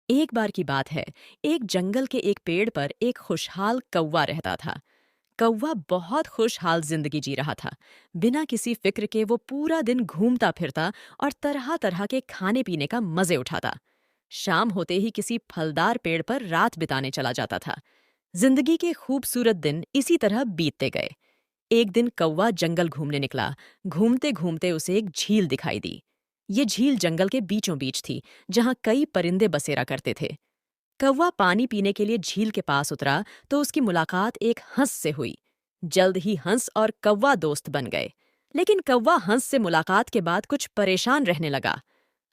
एक बार की बात है। एक जंगल के एक पेड़ पर एक खुशहाल कौवा रहता था। कौवा बहुत खुशहाल जिंदगी जी रहा था। बिना किसी फिक्र के वो पूरा दिन घूमता फिरता और तरह तरह के खाने पीने का मजे उठाता। शाम होते ही किसी फलदार पेड़ पर रात बिताने चला जाता था। जिंदगी के खूबसूरत दिन इसी तरह बीतते गए। एक दिन कौवा जंगल घूमने निकला। घूमते घूमते उसे एक झील दिखाई दी। ये झील जंगल के बीचों बीच थी, जहां कई परिंदे बसेरा करते थे। कौवा पानी पीने के लिए झील के पास उतरा तो उसकी मुलाकात एक हंस से हुई। जल्द ही हंस और कौवा दोस्त बन गए। लेकिन कौवा हंस से मुलाकात के बाद कुछ परेशान रहने लगा।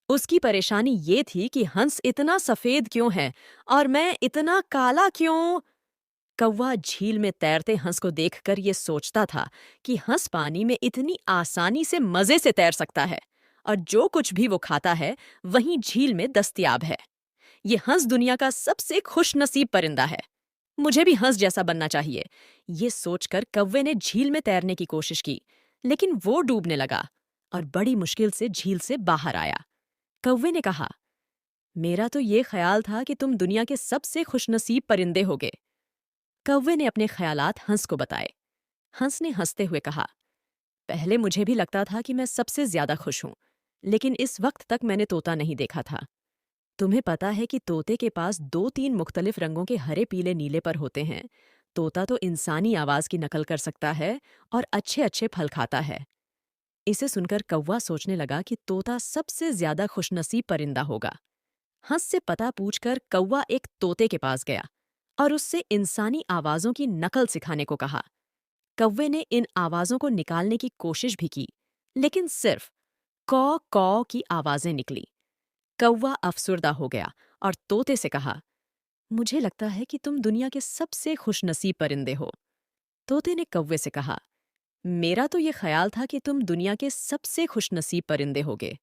उसकी परेशानी ये थी कि हंस इतना सफेद क्यों है और मैं इतना काला क्यों। कौवा झील में तैरते हंस को देखकर ये सोचता था कि हंस पानी में इतनी आसानी से मजे से तैर सकता है, और जो कुछ भी वो खाता है वहीं झील में दस्तयाब है। ये हंस दुनिया का सबसे खुशनसीब परिंदा है। मुझे भी हंस जैसा बनना चाहिए। ये सोचकर कौवे ने झील में तैरने की कोशिश की, लेकिन वो डूबने लगा और बड़ी मुश्किल से झील से बाहर आया। कौवे ने कहा, मेरा तो ये ख्याल था कि तुम दुनिया के सबसे खुशनसीब परिंदे होगे। कौवे ने अपने ख्यालात हंस को बताए। हंस ने हंसते हुए कहा, पहले मुझे भी लगता था कि मैं सबसे ज्यादा खुश हूं, लेकिन इस वक्त तक मैंने तोता नहीं देखा था। तुम्हें पता है कि तोते के पास दो तीन मुख्तलिफ रंगों के हरे पीले नीले पर होते हैं। तोता तो इंसानी आवाज की नकल कर सकता है और अच्छे अच्छे फल खाता है। इसे सुनकर कौवा सोचने लगा कि तोता सबसे ज्यादा खुशनसीब परिंदा होगा। हंस से पता पूछकर कौवा एक तोते के पास गया और उससे इंसानी आवाजों की नकल सिखाने को कहा। कौवे ने इन आवाजों को निकालने की कोशिश भी की, लेकिन सिर्फ कौ कौ की आवाजें निकली। कौवा अफसुर्दा हो गया और तोते से कहा, मुझे लगता है कि तुम दुनिया के सबसे खुशनसीब परिंदे हो। तोते ने कौवे से कहा, मेरा तो ये ख्याल था कि तुम दुनिया के सबसे खुशनसीब परिंदे होगे।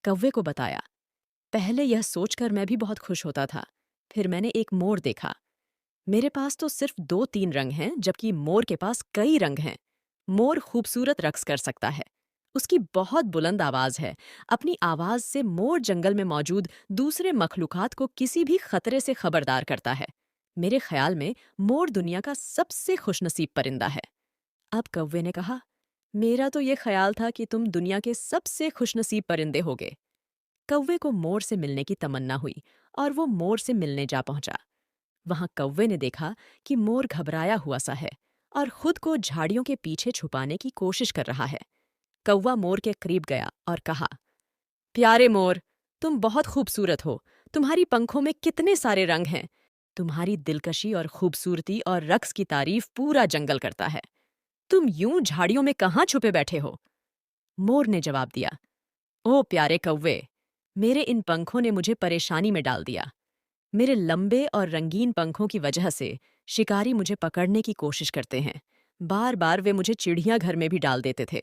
कौवे को बताया, पहले यह सोचकर मैं भी बहुत खुश होता था। फिर मैंने एक मोर देखा। मेरे पास तो सिर्फ दो तीन रंग हैं, जबकि मोर के पास कई रंग हैं। मोर खूबसूरत रक्स कर सकता है। उसकी बहुत बुलंद आवाज है। अपनी आवाज से मोर जंगल में मौजूद दूसरे मखलूकात को किसी भी खतरे से खबरदार करता है। मेरे ख्याल में मोर दुनिया का सबसे खुशनसीब परिंदा है। अब कौवे ने कहा, मेरा तो ये ख्याल था कि तुम दुनिया के सबसे खुशनसीब परिंदे होगे। कौवे को मोर से मिलने की तमन्ना हुई और वो मोर से मिलने जा पहुंचा। वहां कौवे ने देखा कि मोर घबराया हुआ सा है और खुद को झाड़ियों के पीछे छुपाने की कोशिश कर रहा है। कौवा मोर के करीब गया और कहा, प्यारे मोर, तुम बहुत खूबसूरत हो। तुम्हारी पंखों में कितने सारे रंग हैं। तुम्हारी दिलकशी और खूबसूरती और रक्स की तारीफ पूरा जंगल करता है। तुम यूं झाड़ियों में कहाँ छुपे बैठे हो? मोर ने जवाब दिया, ओ प्यारे कौवे, मेरे इन पंखों ने मुझे परेशानी में डाल दिया। मेरे लंबे और रंगीन पंखों की वजह से शिकारी मुझे पकड़ने की कोशिश करते हैं। बार बार वे मुझे चिड़ियाघर में भी डाल देते थे।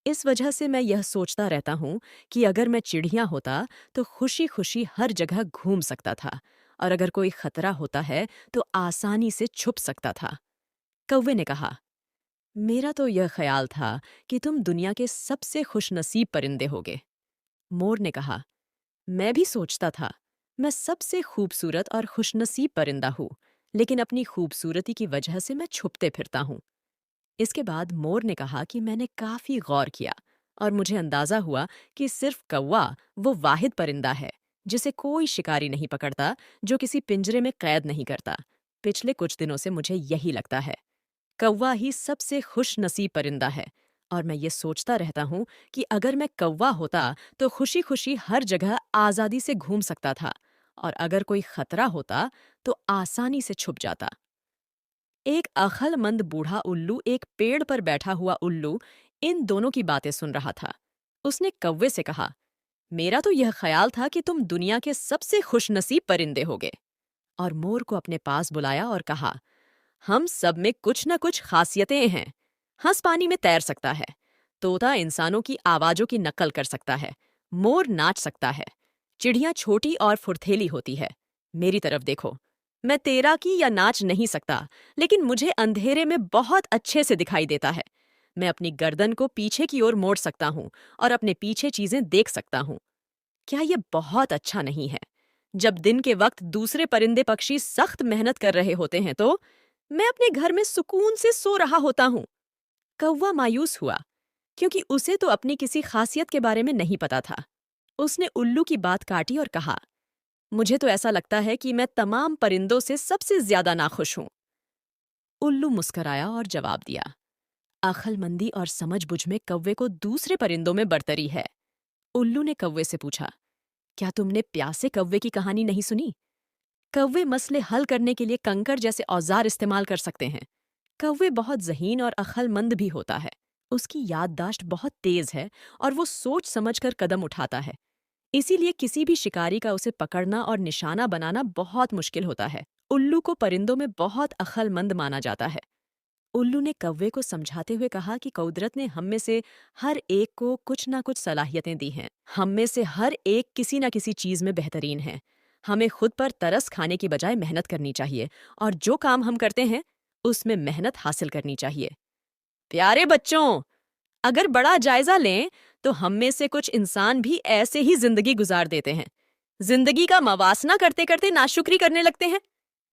इस वजह से मैं यह सोचता रहता हूँ कि अगर मैं चिड़िया होता तो खुशी खुशी हर जगह घूम सकता था, और अगर कोई खतरा होता है तो आसानी से छुप सकता था। कौवे ने कहा, मेरा तो यह ख्याल था कि तुम दुनिया के सबसे खुशनसीब परिंदे होगे। मोर ने कहा, मैं भी सोचता था। मैं सबसे खूबसूरत और खुशनसीब परिंदा हूँ, लेकिन अपनी खूबसूरती की वजह से मैं छुपते फिरता हूँ। इसके बाद मोर ने कहा कि मैंने काफी गौर किया और मुझे अंदाजा हुआ कि सिर्फ कौवा वो वाहिद परिंदा है जिसे कोई शिकारी नहीं पकड़ता, जो किसी पिंजरे में कैद नहीं करता। पिछले कुछ दिनों से मुझे यही लगता है। कौवा ही सबसे खुश नसीब परिंदा है, और मैं ये सोचता रहता हूँ कि अगर मैं कौवा होता तो खुशी खुशी हर जगह आज़ादी से घूम सकता था, और अगर कोई खतरा होता तो आसानी से छुप जाता। एक अक्लमंद बूढ़ा उल्लू एक पेड़ पर बैठा हुआ उल्लू इन दोनों की बातें सुन रहा था। उसने कौवे से कहा, मेरा तो यह ख्याल था कि तुम दुनिया के सबसे खुशनसीब परिंदे होगे। और मोर को अपने पास बुलाया और कहा, हम सब में कुछ न कुछ खासियतें हैं। हंस पानी में तैर सकता है। तोता इंसानों की आवाजों की नकल कर सकता है। मोर नाच सकता है। चिड़िया छोटी और फुर्तीली होती है। मेरी तरफ देखो, मैं तैराकी या नाच नहीं सकता, लेकिन मुझे अंधेरे में बहुत अच्छे से दिखाई देता है। मैं अपनी गर्दन को पीछे की ओर मोड़ सकता हूँ और अपने पीछे चीजें देख सकता हूँ। क्या ये बहुत अच्छा नहीं है? जब दिन के वक्त दूसरे परिंदे पक्षी सख्त मेहनत कर रहे होते हैं तो मैं अपने घर में सुकून से सो रहा होता हूँ। कौवा मायूस हुआ, क्योंकि उसे तो अपनी किसी खासियत के बारे में नहीं पता था। उसने उल्लू की बात काटी और कहा, मुझे तो ऐसा लगता है कि मैं तमाम परिंदों से सबसे ज्यादा नाखुश हूं। उल्लू मुस्कराया और जवाब दिया, अक्लमंदी और समझबूझ में कौवे को दूसरे परिंदों में बरतरी है। उल्लू ने कौवे से पूछा, क्या तुमने प्यासे कौवे की कहानी नहीं सुनी? कौवे मसले हल करने के लिए कंकड़ जैसे औजार इस्तेमाल कर सकते हैं। कौवे बहुत ज़हीन और अक्लमंद भी होता है। उसकी याददाश्त बहुत तेज है और वो सोच समझकर कदम उठाता है। इसीलिए किसी भी शिकारी का उसे पकड़ना और निशाना बनाना बहुत मुश्किल होता है। उल्लू को परिंदों में बहुत अक्लमंद माना जाता है। उल्लू ने कौवे को समझाते हुए कहा कि कुदरत ने हम में से हर एक को कुछ ना कुछ सलाहियतें दी हैं। हम में से हर एक किसी ना किसी चीज में बेहतरीन है। हमें खुद पर तरस खाने की बजाय मेहनत करनी चाहिए और जो काम हम करते हैं उसमें मेहनत हासिल करनी चाहिए। प्यारे बच्चों, अगर बड़ा जायजा लें तो हम में से कुछ इंसान भी ऐसे ही जिंदगी गुजार देते हैं। जिंदगी का मवासना करते करते नाशुक्री करने लगते हैं।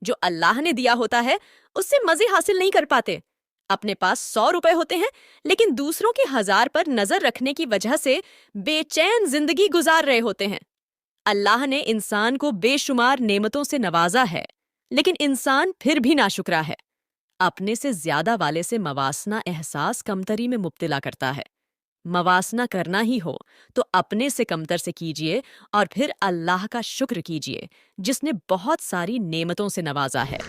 जो अल्लाह ने दिया होता है उससे मजे हासिल नहीं कर पाते। अपने पास 100 रुपए होते हैं लेकिन दूसरों के 1000 पर नजर रखने की वजह से बेचैन जिंदगी गुजार रहे होते हैं। अल्लाह ने इंसान को बेशुमार नेमतों से नवाजा है, लेकिन इंसान फिर भी नाशुक्रा है। अपने से ज्यादा वाले से मवासना एहसास कमतरी में मुब्तला करता है। मवासना करना ही हो तो अपने से कमतर से कीजिए और फिर अल्लाह का शुक्र कीजिए जिसने बहुत सारी नेमतों से नवाजा है।